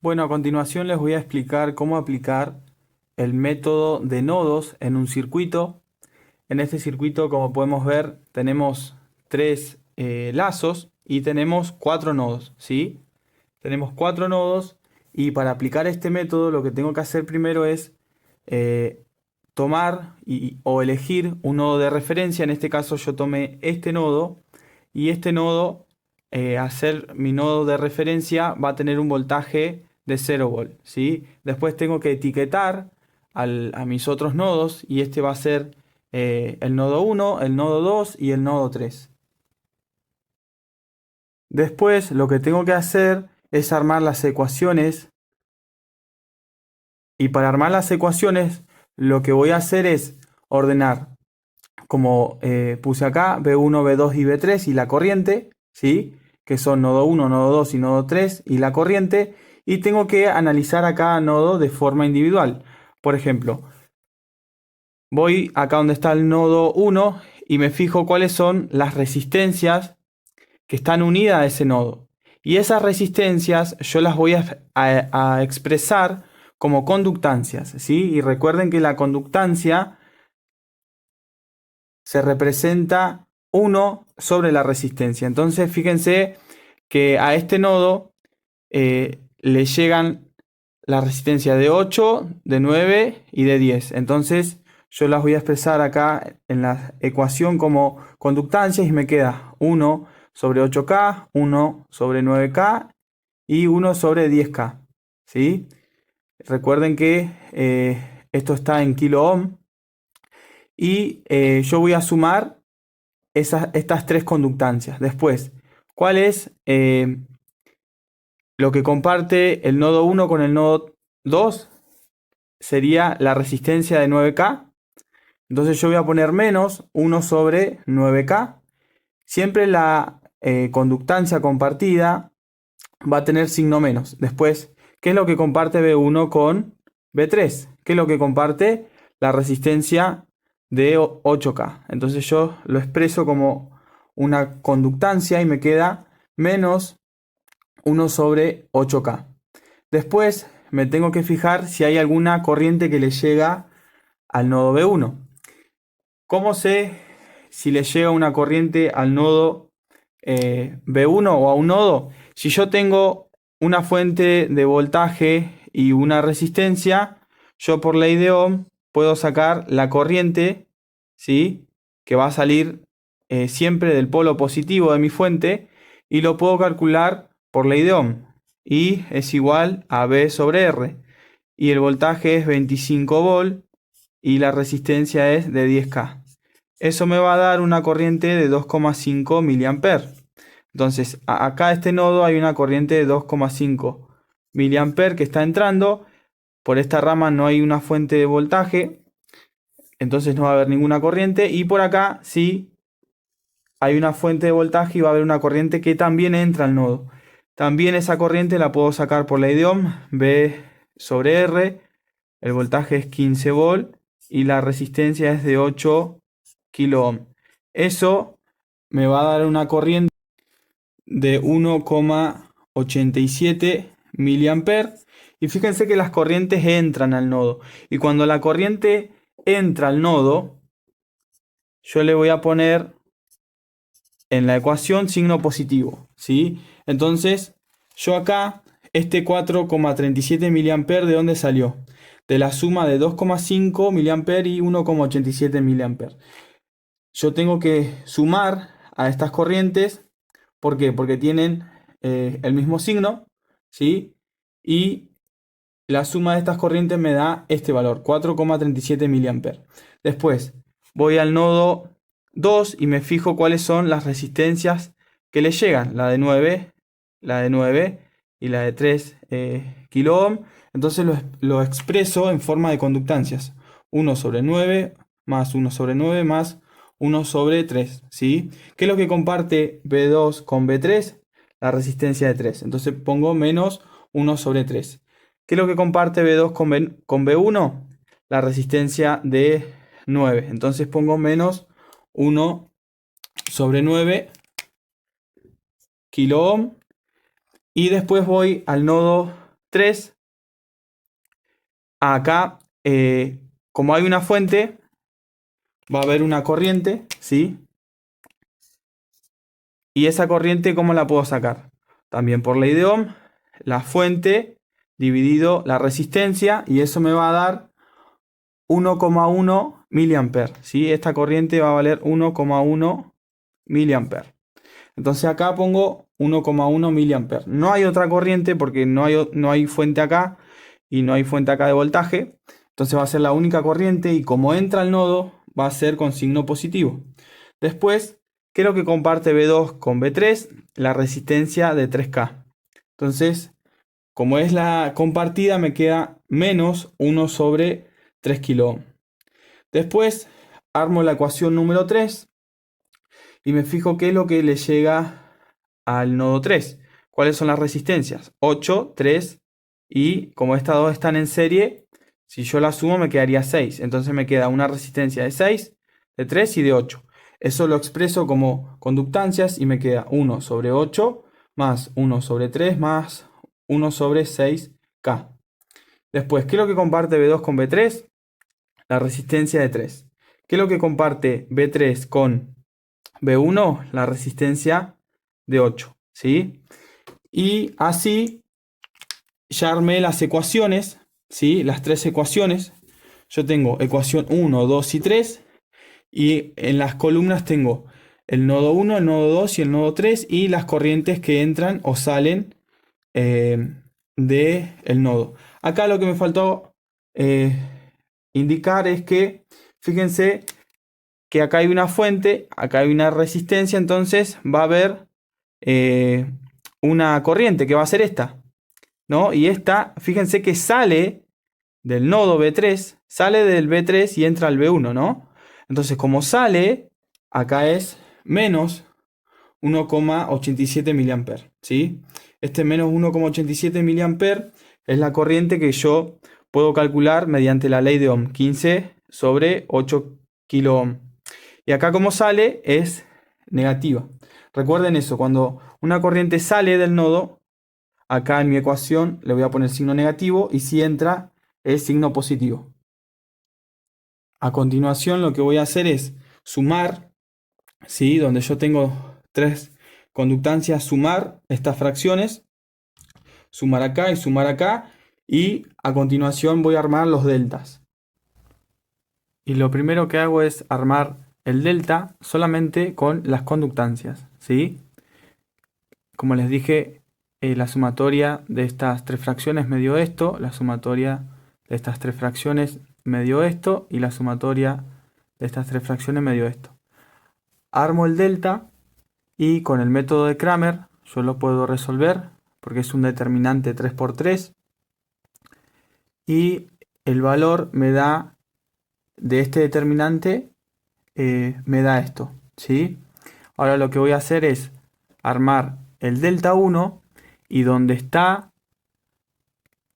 Bueno, a continuación les voy a explicar cómo aplicar el método de nodos en un circuito. En este circuito, como podemos ver, tenemos tres lazos y tenemos cuatro nodos, ¿sí? Tenemos cuatro nodos y para aplicar este método lo que tengo que hacer primero es eh, tomar o elegir un nodo de referencia. En este caso yo tomé este nodo y este nodo, al ser mi nodo de referencia, va a tener un voltaje de 0 volt, ¿sí? Después tengo que etiquetar a mis otros nodos y este va a ser el nodo 1, el nodo 2 y el nodo 3. Después lo que tengo que hacer es armar las ecuaciones y para armar las ecuaciones lo que voy a hacer es ordenar como puse acá B1, B2 y B3 y la corriente, ¿sí? Que son nodo 1, nodo 2 y nodo 3 y la corriente, y tengo que analizar a cada nodo de forma individual. Por ejemplo, voy acá donde está el nodo 1 y me fijo cuáles son las resistencias que están unidas a ese nodo. Y esas resistencias yo las voy a expresar como conductancias, ¿sí? Y recuerden que la conductancia se representa 1 sobre la resistencia. Entonces fíjense que a este nodo le llegan la resistencia de 8, de 9 y de 10. Entonces yo las voy a expresar acá en la ecuación como conductancias y me queda 1 sobre 8K, 1 sobre 9K y 1 sobre 10K. ¿Sí? Recuerden que esto está en kilo ohm y yo voy a sumar estas tres conductancias. Después, ¿cuál es lo que comparte el nodo 1 con el nodo 2? Sería la resistencia de 9K. Entonces yo voy a poner menos 1 sobre 9K. Siempre la conductancia compartida va a tener signo menos. Después, ¿qué es lo que comparte B1 con B3? ¿Qué es lo que comparte? La resistencia de 8K. Entonces yo lo expreso como una conductancia y me queda menos 1 sobre 8K. Después me tengo que fijar si hay alguna corriente que le llega al nodo B1. ¿Cómo sé si le llega una corriente al nodo B1 o a un nodo? Si yo tengo una fuente de voltaje y una resistencia, yo por ley de Ohm puedo sacar la corriente, ¿sí? Que va a salir siempre del polo positivo de mi fuente y lo puedo calcular por ley de Ohm. Y es igual a B sobre R. Y el voltaje es 25 volt y la resistencia es de 10K. Eso me va a dar una corriente de 2,5 mA. Entonces, acá a este nodo hay una corriente de 2,5 mA que está entrando. Por esta rama no hay una fuente de voltaje, entonces no va a haber ninguna corriente. Y por acá sí hay una fuente de voltaje y va a haber una corriente que también entra al nodo. También esa corriente la puedo sacar por ley de Ohm, B sobre R. El voltaje es 15 volt y la resistencia es de 8 kilo ohm. Eso me va a dar una corriente de 1,87 mA. Y fíjense que las corrientes entran al nodo. Y cuando la corriente entra al nodo, yo le voy a poner en la ecuación signo positivo, ¿sí? Entonces, yo acá, este 4,37 mA, ¿de dónde salió? De la suma de 2,5 mA y 1,87 mA. Yo tengo que sumar a estas corrientes. ¿Por qué? Porque tienen el mismo signo, ¿sí? Y la suma de estas corrientes me da este valor, 4,37 mA. Después voy al nodo 2 y me fijo cuáles son las resistencias que le llegan. La de 9, la de 9 y la de 3 kilo ohm. Entonces lo expreso en forma de conductancias. 1 sobre 9 más 1 sobre 9 más 1 sobre 3, ¿sí? ¿Qué es lo que comparte B2 con B3? La resistencia de 3. Entonces pongo menos 1 sobre 3. ¿Qué es lo que comparte B2 con B1? La resistencia de 9. Entonces pongo menos 1 sobre 9 kilo ohm. Y después voy al nodo 3. Acá, como hay una fuente, va a haber una corriente, ¿sí? Y esa corriente, ¿cómo la puedo sacar? También por ley de Ohm, la fuente dividido la resistencia, y eso me va a dar 1,1 miliamperes, ¿sí? Esta corriente va a valer 1,1 miliamperes. Entonces acá pongo 1,1 miliamperes. No hay otra corriente porque no hay fuente acá y no hay fuente acá de voltaje. Entonces va a ser la única corriente, y como entra al nodo va a ser con signo positivo. Después, ¿qué es lo que comparte B2 con B3? La resistencia de 3K. Entonces, como es la compartida, me queda menos 1 sobre 3 kilo ohm. Después armo la ecuación número 3 y me fijo qué es lo que le llega al nodo 3. ¿Cuáles son las resistencias? 8, 3 y como estas dos están en serie, si yo las sumo me quedaría 6. Entonces me queda una resistencia de 6, de 3 y de 8. Eso lo expreso como conductancias y me queda 1 sobre 8 más 1 sobre 3 más 1 sobre 6K. Después, ¿qué es lo que comparte B2 con B3? La resistencia de 3. ¿Qué es lo que comparte B3 con B1? La resistencia de 8. ¿Sí? Y así ya armé las ecuaciones, ¿sí? Las tres ecuaciones. Yo tengo ecuación 1, 2 y 3. Y en las columnas tengo el nodo 1, el nodo 2 y el nodo 3. Y las corrientes que entran o salen del nodo. Acá lo que me faltó indicar es que, fíjense que acá hay una fuente, acá hay una resistencia, entonces va a haber una corriente que va a ser esta, ¿no? Y esta, fíjense que sale del nodo B3, sale del B3 y entra al B1, ¿no? Entonces, como sale, acá es menos 1,87 miliamperes, ¿sí? Este menos 1,87 miliamperes es la corriente que yo puedo calcular mediante la ley de Ohm, 15 sobre 8 kilo ohm. Y acá como sale es negativa. Recuerden eso, cuando una corriente sale del nodo, acá en mi ecuación le voy a poner signo negativo, y si entra es signo positivo. A continuación lo que voy a hacer es sumar, ¿sí? Donde yo tengo tres conductancias, sumar estas fracciones, sumar acá y sumar acá, y a continuación voy a armar los deltas. Y lo primero que hago es armar el delta solamente con las conductancias, ¿sí? Como les dije, la sumatoria de estas tres fracciones me dio esto, la sumatoria de estas tres fracciones me dio esto, y la sumatoria de estas tres fracciones me dio esto. Armo el delta y con el método de Cramer yo lo puedo resolver porque es un determinante 3×3, y el valor me da de este determinante, me da esto, ¿sí? Ahora lo que voy a hacer es armar el delta 1, y donde está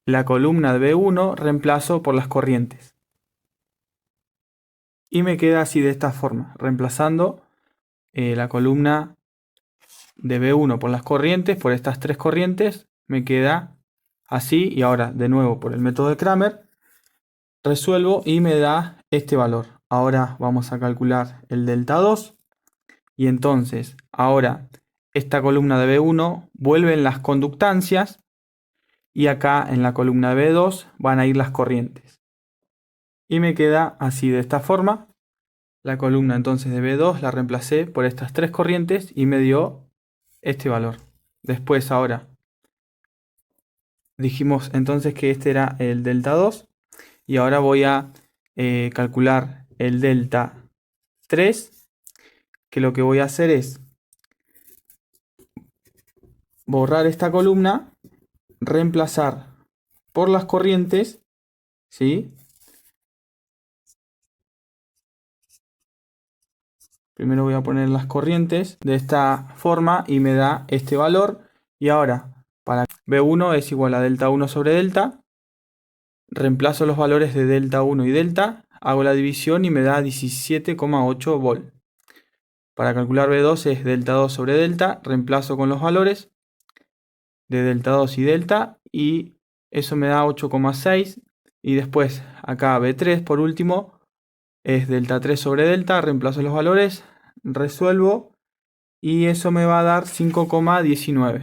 la columna de B1 reemplazo por las corrientes. Y me queda así de esta forma, reemplazando la columna de B1 por las corrientes, por estas tres corrientes, me queda así. Y ahora de nuevo por el método de Cramer resuelvo y me da este valor. Ahora vamos a calcular el delta 2, y entonces ahora esta columna de B1 vuelve en las conductancias, y acá en la columna de B2 van a ir las corrientes. Y me queda así de esta forma. La columna entonces de B2 la reemplacé por estas tres corrientes y me dio este valor. Después ahora dijimos entonces que este era el delta 2, y ahora voy a calcular el delta 3, que lo que voy a hacer es borrar esta columna, reemplazar por las corrientes, ¿sí? Primero voy a poner las corrientes de esta forma y me da este valor. Y ahora para B1 es igual a delta 1 sobre delta. Reemplazo los valores de delta 1 y delta, hago la división y me da 17,8 volt. Para calcular B2 es delta 2 sobre delta, reemplazo con los valores de delta 2 y delta y Eso me da 8,6. Y después acá B3 por último es delta 3 sobre delta. Reemplazo los valores, resuelvo y eso me va a dar 5,19.